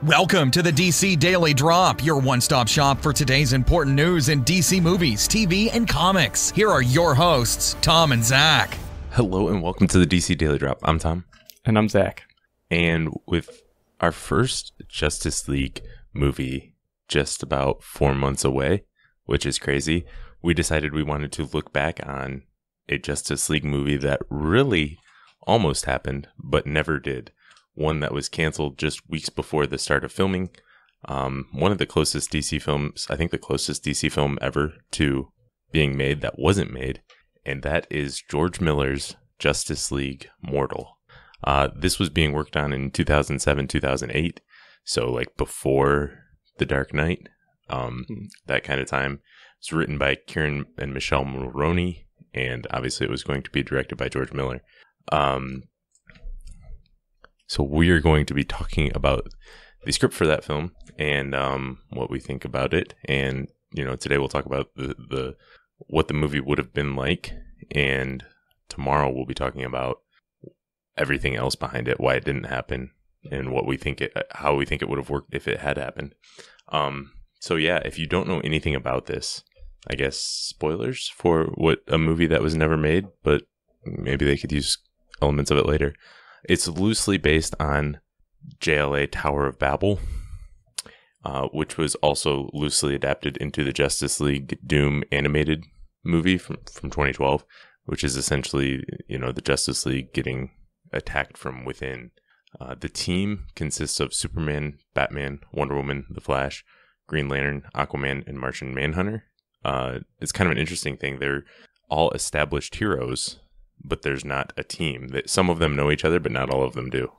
Welcome to the DC Daily Drop, your one-stop shop for today's important news in DC movies, TV, and comics. Here are your hosts, Tom and Zach. Hello and welcome to the DC Daily Drop. I'm Tom. And I'm Zach. And with our first Justice League movie just about 4 months away, which is crazy, we decided we wanted to look back on a Justice League movie that really almost happened, but never did. One that was canceled just weeks before the start of filming. One of the closest DC films, I think the closest DC film ever to being made that wasn't made. And that is George Miller's Justice League Mortal. This was being worked on in 2007, 2008. So like before The Dark Knight, that kind of time. It's written by Kieran and Michele Mulroney. And obviously it was going to be directed by George Miller. So we are going to be talking about the script for that film and what we think about it. And, you know, today we'll talk about the what the movie would have been like. And tomorrow we'll be talking about everything else behind it, why it didn't happen, and what we think how we think it would have worked if it had happened. So yeah, if you don't know anything about this, I guess spoilers for what a movie that was never made, but maybe they could use elements of it later. It's loosely based on JLA Tower of Babel, which was also loosely adapted into the Justice League Doom animated movie from 2012, which is essentially, you know, the Justice League getting attacked from within. The team consists of Superman, Batman, Wonder Woman, The Flash, Green Lantern, Aquaman, and Martian Manhunter. It's kind of an interesting thing. They're all established heroes, but there's not a team. Some of them know each other, but not all of them do.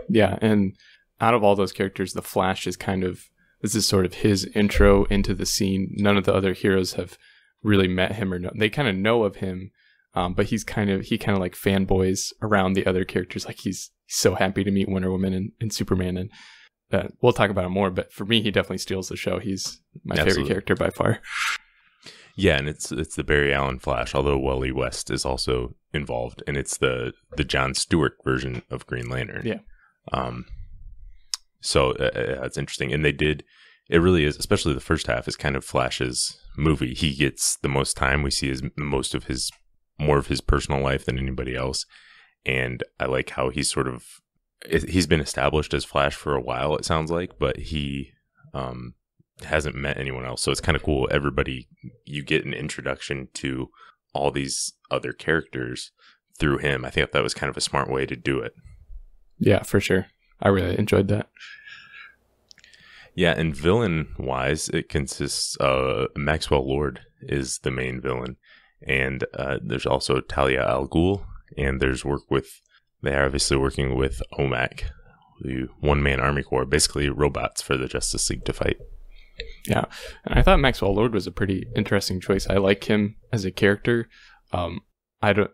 Yeah, and out of all those characters, the Flash is this is sort of his intro into the scene. None of the other heroes have really met him or they kind of know of him, but he kind of like fanboys around the other characters. Like he's so happy to meet Wonder Woman and Superman, and we'll talk about him more. But for me, he definitely steals the show. He's my favorite character by far. Yeah, and it's the Barry Allen Flash, although Wally West is also involved, and it's the Jon Stewart version of Green Lantern. Yeah. So it's interesting, and it really is, especially the first half is kind of Flash's movie. He gets the most time. We see more of his personal life than anybody else, and I like how he's been established as Flash for a while. It sounds like, but he hasn't met anyone else, so it's kind of cool. You get an introduction to all these other characters through him. I think that was kind of a smart way to do it. Yeah, for sure. I really enjoyed that. Yeah, and villain wise, it consists Maxwell Lord is the main villain, and there's also Talia al Ghul, and they're obviously working with OMAC, the one-man army corps, basically robots for the Justice League to fight. Yeah, and I thought Maxwell Lord was a pretty interesting choice. I like him as a character. I don't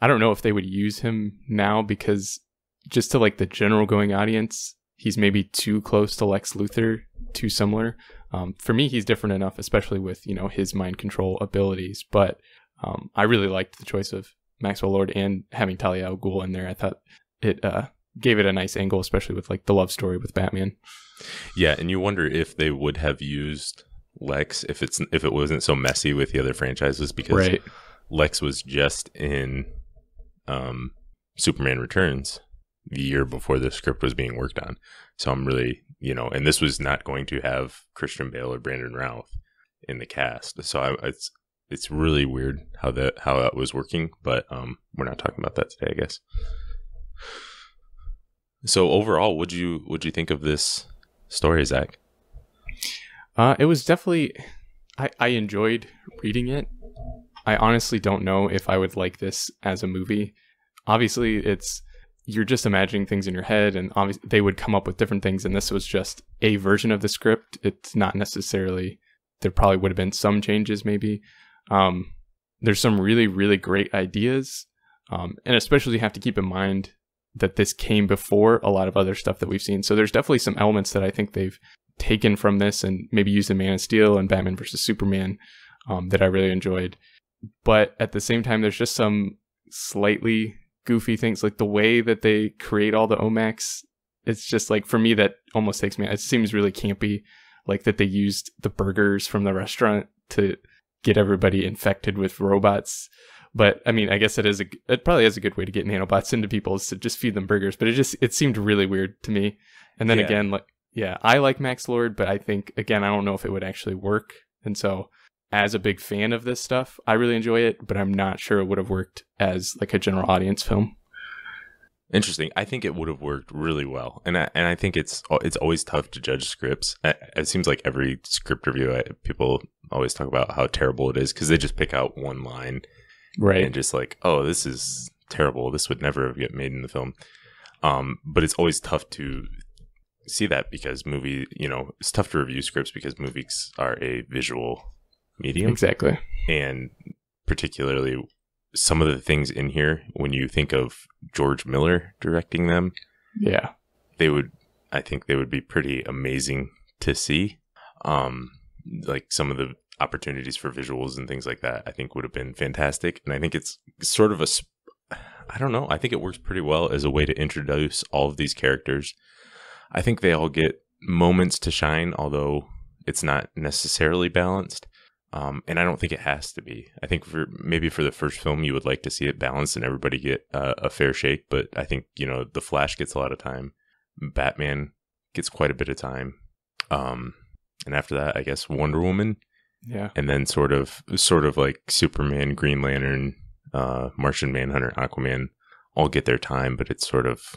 know if they would use him now, because just to like the general going audience, he's maybe too close to Lex Luthor, too similar. For me, he's different enough, especially with, you know, his mind control abilities. But I really liked the choice of Maxwell Lord and having Talia al Ghul in there. I thought it gave it a nice angle, especially with like the love story with Batman. Yeah, and you wonder if they would have used Lex if it wasn't so messy with the other franchises, because Lex was just in Superman Returns the year before the script was being worked on. So I'm really, you know, and this was not going to have Christian Bale or Brandon Routh in the cast. So it's really weird how that was working, but we're not talking about that today, I guess. So overall, what'd you think of this story, Zach? It was definitely, I enjoyed reading it. I honestly don't know if I would like this as a movie. Obviously, you're just imagining things in your head, and obviously they would come up with different things, and this was just a version of the script. It's not necessarily, there probably would have been some changes maybe. There's some really, really great ideas, and especially you have to keep in mind that this came before a lot of other stuff that we've seen. So there's definitely some elements that I think they've taken from this and maybe used in Man of Steel and Batman vs. Superman that I really enjoyed. But at the same time, there's just some slightly goofy things, like the way that they create all the OMACs it's just like, for me, that almost takes me, it seems really campy, like that they used the burgers from the restaurant to get everybody infected with robots. But I mean, I guess it probably is a good way to get nanobots into people, is to just feed them burgers. But it seemed really weird to me. And then again, like, yeah, I like Max Lord, but I think, again, I don't know if it would actually work. And so, as a big fan of this stuff, I really enjoy it, but I'm not sure it would have worked as like a general audience film. Interesting. I think it would have worked really well, and I think it's always tough to judge scripts. It seems like every script review, people always talk about how terrible it is because they just pick out one line, right, and just like, oh, this is terrible. This would never get made in the film. But it's always tough to see that because it's tough to review scripts because movies are a visual medium, exactly, and particularly some of the things in here, when you think of George Miller directing them, I think they would be pretty amazing to see. Like some of the opportunities for visuals and things like that, I think would have been fantastic. And I think it's sort of I don't know, I think it works pretty well as a way to introduce all of these characters. I think they all get moments to shine, although it's not necessarily balanced. And I don't think it has to be. I think maybe for the first film, you would like to see it balanced and everybody get a fair shake. But I think, The Flash gets a lot of time. Batman gets quite a bit of time. And after that, I guess Wonder Woman. Yeah. And then sort of like Superman, Green Lantern, Martian Manhunter, Aquaman all get their time. But it's sort of,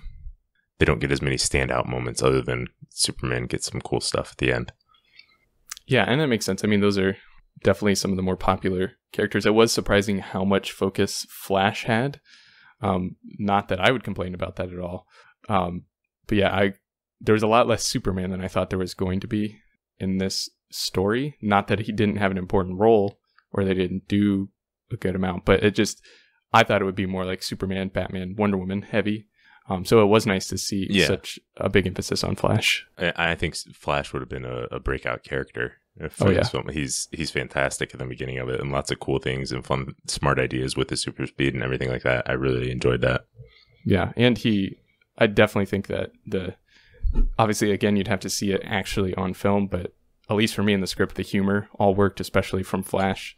they don't get as many standout moments other than Superman gets some cool stuff at the end. Yeah, and that makes sense. I mean, those are definitely some of the more popular characters. It was surprising how much focus Flash had. Not that I would complain about that at all. But yeah, there was a lot less Superman than I thought there was going to be in this story. Not that he didn't have an important role or they didn't do a good amount, but I thought it would be more like Superman, Batman, Wonder Woman heavy. So it was nice to see such a big emphasis on Flash. I think Flash would have been a breakout character for this film. He's fantastic at the beginning of it, and lots of cool things and fun, smart ideas with the super speed and everything like that. I really enjoyed that. Yeah, and I definitely think that obviously, again, you'd have to see it actually on film, but at least for me in the script, the humor all worked, especially from Flash.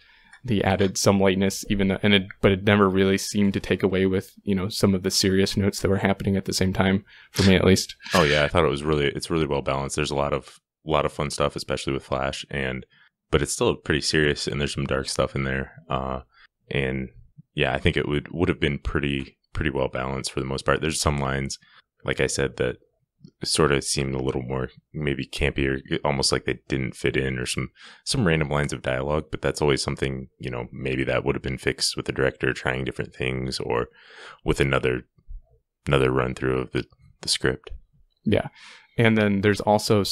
He added some lightness, but it never really seemed to take away with some of the serious notes that were happening at the same time, for me at least. Oh yeah, I thought it's really well balanced. There's a lot of fun stuff, especially with Flash, but it's still pretty serious, and there's some dark stuff in there. And yeah, I think it would have been pretty well balanced for the most part. There's some lines, like I said, that sort of seemed a little more maybe campy or almost like they didn't fit in, or some random lines of dialogue, but that's always something, maybe that would have been fixed with the director trying different things or with another run through of the script. Yeah. And then there's also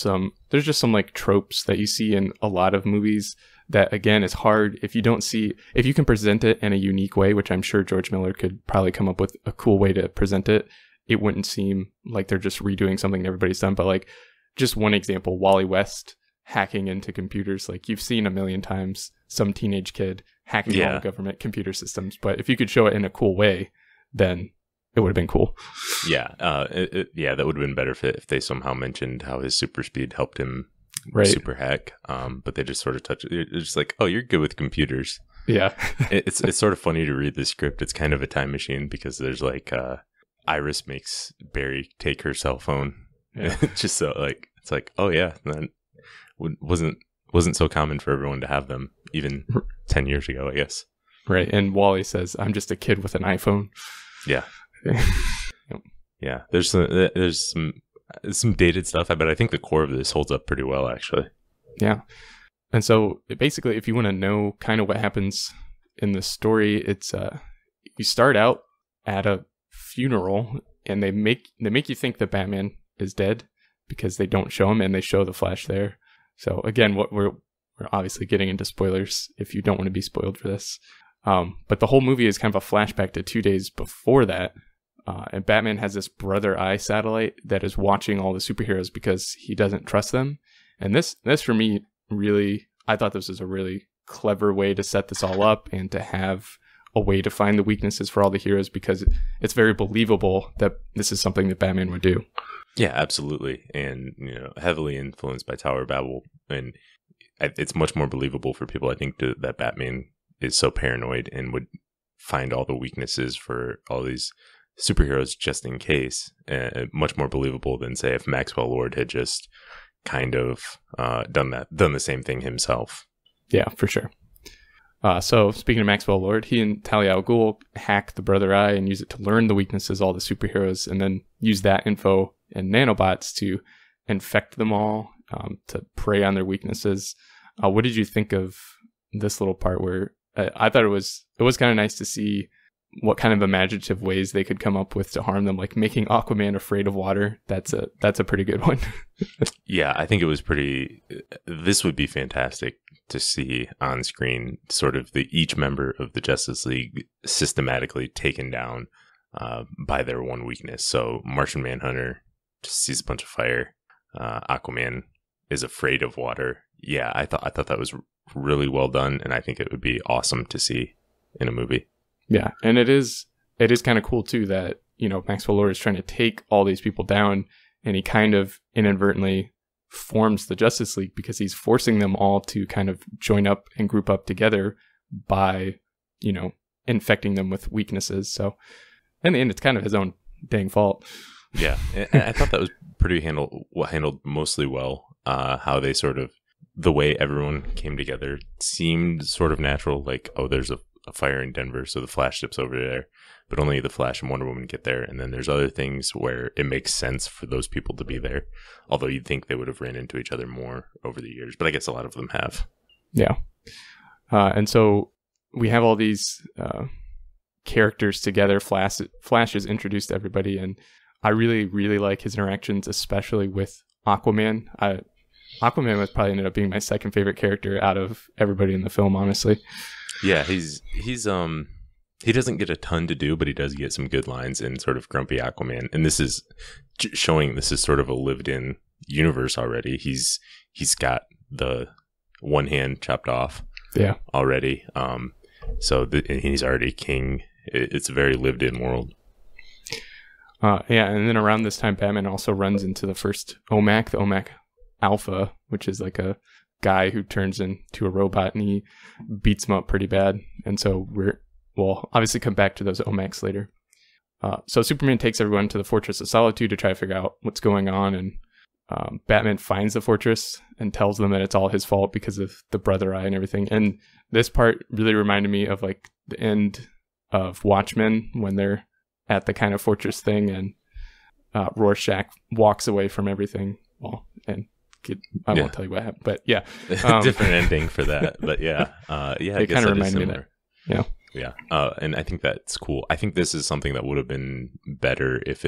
there's just some like tropes that you see in a lot of movies that, again, is hard if you can present it in a unique way, which I'm sure George Miller could probably come up with a cool way to present it. It wouldn't seem like they're just redoing something everybody's done. But like, just one example, Wally West hacking into computers. Like, you've seen a million times some teenage kid hacking all the government computer systems. But if you could show it in a cool way, then it would have been cool. Yeah. That would have been better if they somehow mentioned how his super speed helped him super hack. But they just sort of touch it. It's just like, oh, you're good with computers. Yeah. It's sort of funny to read the script. It's kind of a time machine because there's like, Iris makes Barry take her cell phone. Yeah. Just so like, it's like, oh yeah, that wasn't so common for everyone to have them even 10 years ago, I guess. Right. And Wally says, I'm just a kid with an iPhone. Yeah. Yeah. There's some dated stuff, but I think the core of this holds up pretty well, actually. Yeah. And so basically, if you want to know kind of what happens in the story, it's you start out at a funeral, and they make you think that Batman is dead because they don't show him, and they show the Flash there. So again, what we're obviously getting into spoilers if you don't want to be spoiled for this. But the whole movie is kind of a flashback to 2 days before that. And Batman has this brother eye satellite that is watching all the superheroes because he doesn't trust them. And this for me, really, I thought this was a really clever way to set this all up and to have a way to find the weaknesses for all the heroes, because it's very believable that this is something that Batman would do. Yeah, absolutely. And, heavily influenced by Tower of Babel. And it's much more believable for people, I think, that Batman is so paranoid and would find all the weaknesses for all these superheroes just in case. Much more believable than, say, if Maxwell Lord had just kind of done the same thing himself. Yeah, for sure. So speaking of Maxwell Lord, he and Talia al Ghul hack the Brother Eye and use it to learn the weaknesses of all the superheroes, and then use that info and nanobots to infect them all, to prey on their weaknesses. What did you think of this little part where I thought it was kind of nice to see what kind of imaginative ways they could come up with to harm them, like making Aquaman afraid of water. That's a pretty good one. Yeah, I think it was this would be fantastic to see on screen, sort of each member of the Justice League systematically taken down by their one weakness. So Martian Manhunter just sees a bunch of fire. Aquaman is afraid of water. Yeah, I thought that was really well done, and I think it would be awesome to see in a movie. Yeah, and it is kind of cool too that, Maxwell Lord is trying to take all these people down, and he kind of inadvertently forms the Justice League because he's forcing them all to kind of join up and group up together by, infecting them with weaknesses. So in the end, it's kind of his own dang fault. Yeah, and I thought that was pretty handled mostly well. How they sort of, the way everyone came together seemed sort of natural. Like, oh, there's a fire in Denver, so the Flash ships over there, but only the Flash and Wonder Woman get there. And then there's other things where it makes sense for those people to be there, although you'd think they would have ran into each other more over the years, but I guess a lot of them have. Yeah. And so we have all these characters together. Flash is introduced to everybody, and I really, really like his interactions, especially with Aquaman. Aquaman was probably ended up being my second favorite character out of everybody in the film, honestly. Yeah, he doesn't get a ton to do, but he does get some good lines in sort of grumpy Aquaman. And this is showing this is sort of a lived-in universe already. He's got the one hand chopped off, already. So he's already king. It's a very lived-in world. Yeah, and then around this time, Batman also runs into the first OMAC, the OMAC Alpha, which is like a guy who turns into a robot, and he beats him up pretty bad. And so we'll obviously come back to those OMACs later. So Superman takes everyone to the Fortress of Solitude to try to figure out what's going on, and Batman finds the fortress and tells them that it's all his fault because of the Brother Eye and everything. And this part really reminded me of like the end of Watchmen when they're at the kind of fortress thing, and Rorschach walks away from everything. I won't tell you what happened, but yeah. Different ending for that, but yeah. It kind of reminded me of that. Yeah. Yeah. And I think that's cool. I think this is something that would have been better if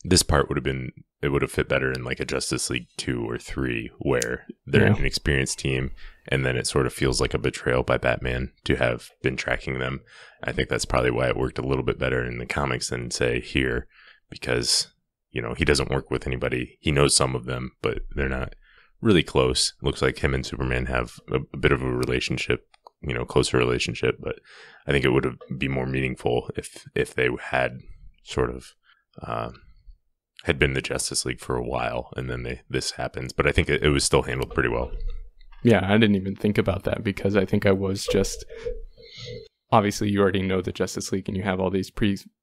this part would have fit better in like a Justice League 2 or 3, where they're an experienced team, and then it sort of feels like a betrayal by Batman to have been tracking them. I think that's probably why it worked a little bit better in the comics than, say, here, because he doesn't work with anybody. He knows some of them, but they're not really close. It looks like him and Superman have a bit of a relationship, closer relationship, but I think it would be more meaningful if they had sort of had been the Justice League for a while, and then this happens. But I think it was still handled pretty well. Yeah, I didn't even think about that, because I think I was just... Obviously, you already know the Justice League, and you have all these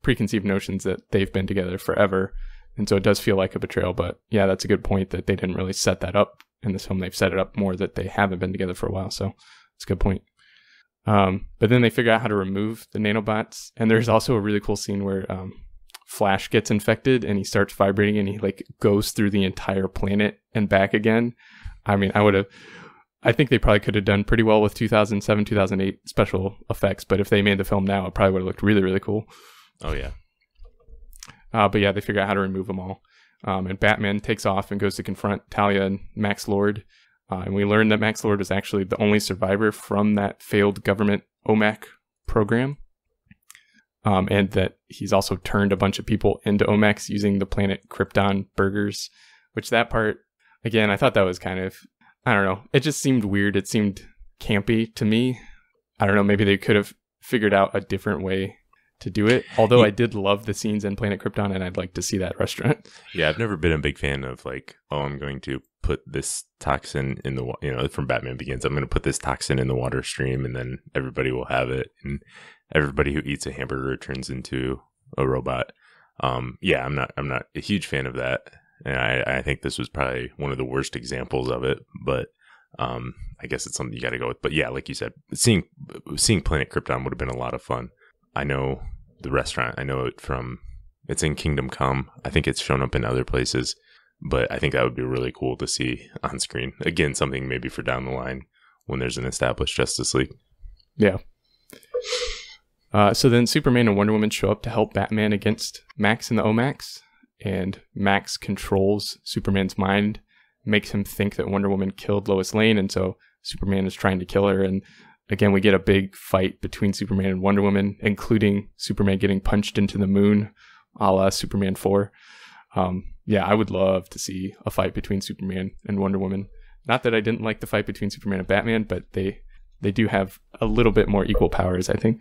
preconceived notions that they've been together forever. And so it does feel like a betrayal, but yeah, that's a good point that they didn't really set that up in this film. They've set it up more that they haven't been together for a while, so it's a good point. But then they figure out how to remove the nanobots, and there's also a really cool scene where Flash gets infected, and he starts vibrating, and he like goes through the entire planet and back again. I mean, I think they probably could have done pretty well with 2007, 2008 special effects, but if they made the film now, it probably would have looked really, really cool. Oh, yeah. But yeah, they figure out how to remove them all. And Batman takes off and goes to confront Talia and Max Lord. And we learn that Max Lord is actually the only survivor from that failed government OMAC program. And that he's also turned a bunch of people into OMACs using the planet Krypton burgers, which that part, again, I thought that was kind of, I don't know. It just seemed weird. It seemed campy to me. I don't know. Maybe they could have figured out a different way to do it. Although I did love the scenes in Planet Krypton, and I'd like to see that restaurant. Yeah, I've never been a big fan of like, oh, I'm going to put this toxin in the, from Batman Begins, I'm going to put this toxin in the water stream and then everybody will have it. And everybody who eats a hamburger turns into a robot. Yeah, I'm not a huge fan of that. And I think this was probably one of the worst examples of it, but I guess it's something you got to go with. But yeah, like you said, seeing Planet Krypton would have been a lot of fun. I know the restaurant. I know it it's in Kingdom Come. I think it's shown up in other places, but I think that would be really cool to see on screen. Again, something maybe for down the line when there's an established Justice League. Yeah. So then Superman and Wonder Woman show up to help Batman against Max and the OMAX, and Max controls Superman's mind, makes him think that Wonder Woman killed Lois Lane, and so Superman is trying to kill her. And again, we get a big fight between Superman and Wonder Woman, including Superman getting punched into the moon, a la Superman 4. Yeah, I would love to see a fight between Superman and Wonder Woman. Not that I didn't like the fight between Superman and Batman, but they do have a little bit more equal powers, I think.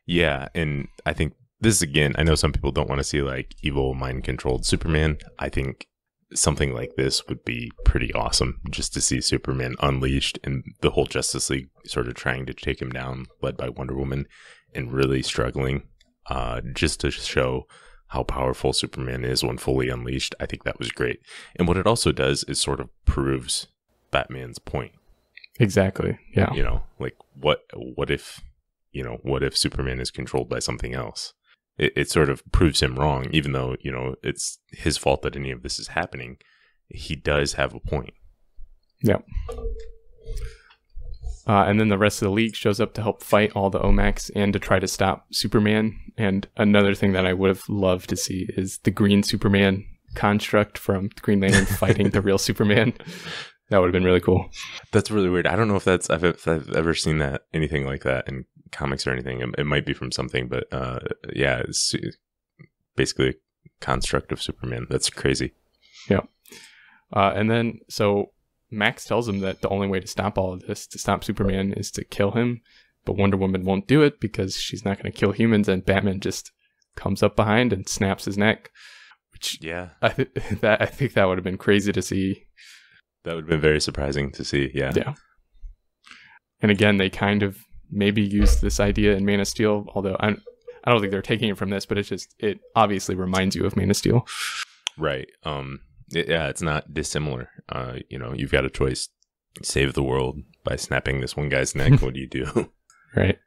Yeah, and I think this, again, I know some people don't want to see like evil mind-controlled Superman. I think something like this would be pretty awesome, just to see Superman unleashed and the whole Justice League sort of trying to take him down, led by Wonder Woman, and really struggling, just to show how powerful Superman is when fully unleashed. I think that was great. And what it also does is sort of proves Batman's point. Exactly. Yeah. Like what if Superman is controlled by something else? It sort of proves him wrong, even though, it's his fault that any of this is happening. He does have a point. Yeah. And then the rest of the league shows up to help fight all the OMAX and to try to stop Superman. And another thing that I would have loved to see is the green Superman construct from Green Lantern fighting the real Superman. That would have been really cool. That's really weird. I don't know if I've ever seen anything like that in comics or anything. It might be from something, but yeah, it's basically a construct of Superman. That's crazy. Yeah. And then so Max tells him that the only way to stop all of this, to stop Superman, is to kill him. But Wonder Woman won't do it because she's not going to kill humans, and Batman just comes up behind and snaps his neck. Which, yeah, I think that would have been crazy to see. That would have been very surprising to see. Yeah. Yeah. And again, they kind of maybe used this idea in Man of Steel, although I don't think they're taking it from this, but it obviously reminds you of Man of Steel. Right. It's not dissimilar. You've got a choice: save the world by snapping this one guy's neck. What do you do? Right.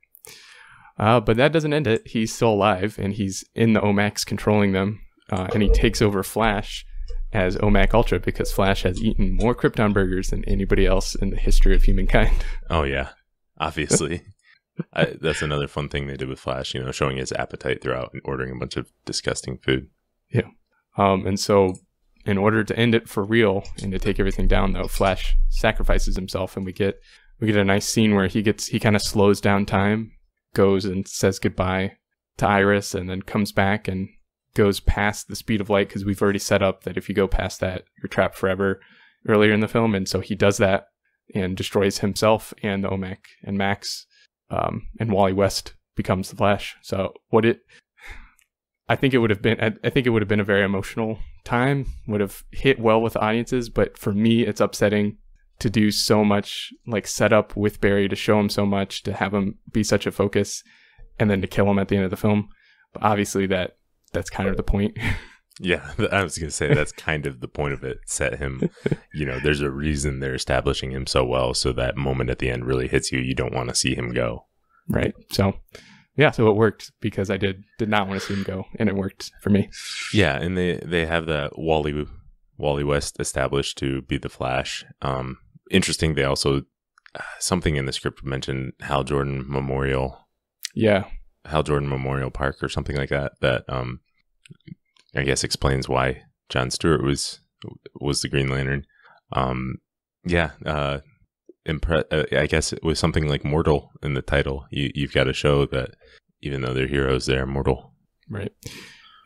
But that doesn't end it. He's still alive, and he's in the OMAX controlling them, and he takes over Flash as OMAC Ultra because Flash has eaten more Krypton burgers than anybody else in the history of humankind. Oh, yeah. Obviously. That's another fun thing they did with Flash, showing his appetite throughout and ordering a bunch of disgusting food. Yeah. And so in order to end it for real and to take everything down, though, Flash sacrifices himself, and we get a nice scene where he kind of slows down time, goes and says goodbye to Iris, and then comes back and goes past the speed of light, because we've already set up that if you go past that, you're trapped forever earlier in the film. And so he does that and destroys himself and the OMAC and Max, and Wally West becomes the Flash. So I think it would have been a very emotional time, would have hit well with audiences, but for me, it's upsetting to do so much like setup with Barry, to show him so much, to have him be such a focus, and then to kill him at the end of the film. But obviously that's kind of the point. Yeah, I was going to say that's kind of the point of it. Set him, there's a reason they're establishing him so well, so that moment at the end really hits you. You don't want to see him go. Right. So, yeah, so it worked because I did not want to see him go, and it worked for me. Yeah, and they have that Wally West established to be the Flash. Interesting, they also, something in the script mentioned Hal Jordan Memorial. Yeah. Hal Jordan Memorial Park or something like that I guess explains why John Stewart was the Green Lantern. I guess it was something like mortal in the title. You've got to show that even though they're heroes, they're mortal. Right.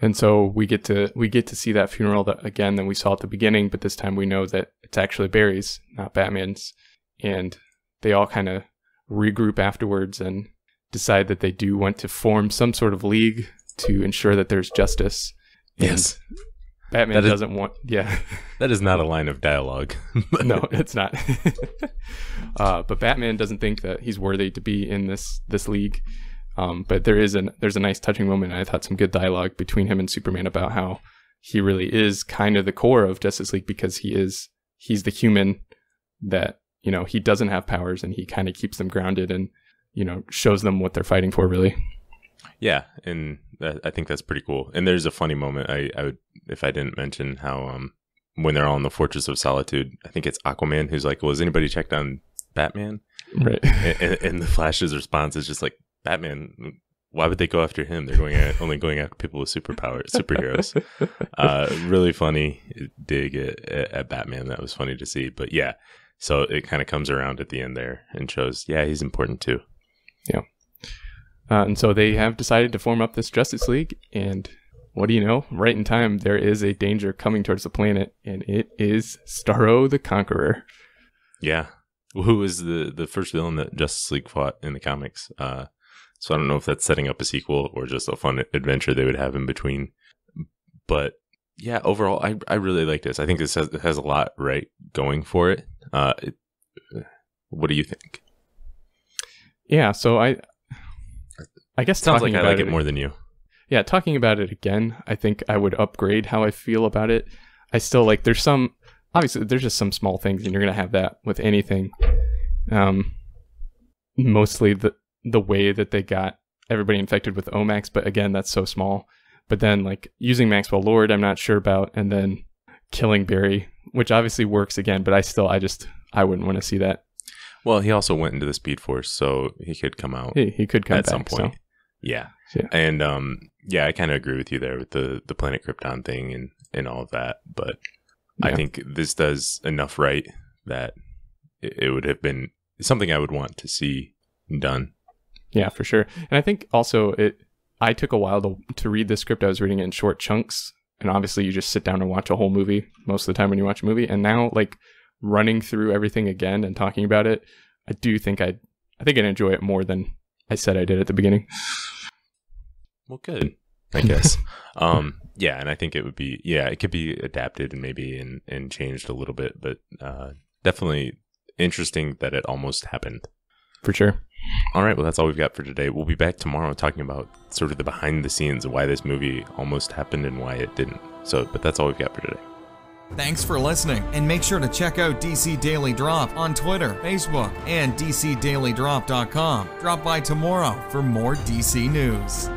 And so we get to see that funeral that we saw at the beginning, but this time we know that it's actually Barry's, not Batman's. And they all kind of regroup afterwards and decide that they do want to form some sort of league to ensure that there's justice. Yes. And Batman doesn't want... Yeah. That is not a line of dialogue. No, it's not. But Batman doesn't think that he's worthy to be in this league. But there's a nice touching moment. I thought some good dialogue between him and Superman about how he really is kind of the core of Justice League, because he's the human that, you know, he doesn't have powers, and he kind of keeps them grounded and, you know, shows them what they're fighting for, really. Yeah, and I think that's pretty cool. And there's a funny moment. I would, if I didn't mention how when they're all in the Fortress of Solitude, I think it's Aquaman who's like, "Well, has anybody checked on Batman?" Right. And the Flash's response is just like, "Batman, why would they go after him? They're only going after people with superheroes." Really funny dig at Batman. That was funny to see. But yeah, so it kind of comes around at the end there and shows, yeah, he's important too. Yeah. And so they have decided to form up this Justice League, and what do you know? Right in time, there is a danger coming towards the planet, and it is Starro the Conqueror. Yeah. Who was the first villain that Justice League fought in the comics. So I don't know if that's setting up a sequel or just a fun adventure they would have in between. But yeah, overall, I really like this. I think this has a lot right going for it. What do you think? Yeah, so I guess sounds like I like it more than you. Yeah, talking about it again, I think I would upgrade how I feel about it. I still like, obviously there's just some small things, and you're going to have that with anything. Mostly the way that they got everybody infected with Omax, but again, that's so small. But then like using Maxwell Lord, I'm not sure about, and then killing Barry, which obviously works again, but I wouldn't want to see that. Well, he also went into the Speed Force, so he could come out. He could come at back, some point. So. Yeah. And yeah, I kind of agree with you there with the Planet Krypton thing and all of that. But yeah. I think this does enough right that it would have been something I would want to see done. Yeah, for sure. And I think also I took a while to read this script. I was reading it in short chunks. And obviously you just sit down and watch a whole movie most of the time when you watch a movie. And now like running through everything again and talking about it, I do think I'd enjoy it more than I said I did at the beginning. Well, good, I guess. Yeah, and I think it could be adapted and maybe and changed a little bit, but definitely interesting that it almost happened. For sure. All right, well, that's all we've got for today. We'll be back tomorrow talking about sort of the behind the scenes of why this movie almost happened and why it didn't. But that's all we've got for today. Thanks for listening, and make sure to check out DC Daily Drop on Twitter, Facebook, and DCDailyDrop.com. Drop by tomorrow for more DC news.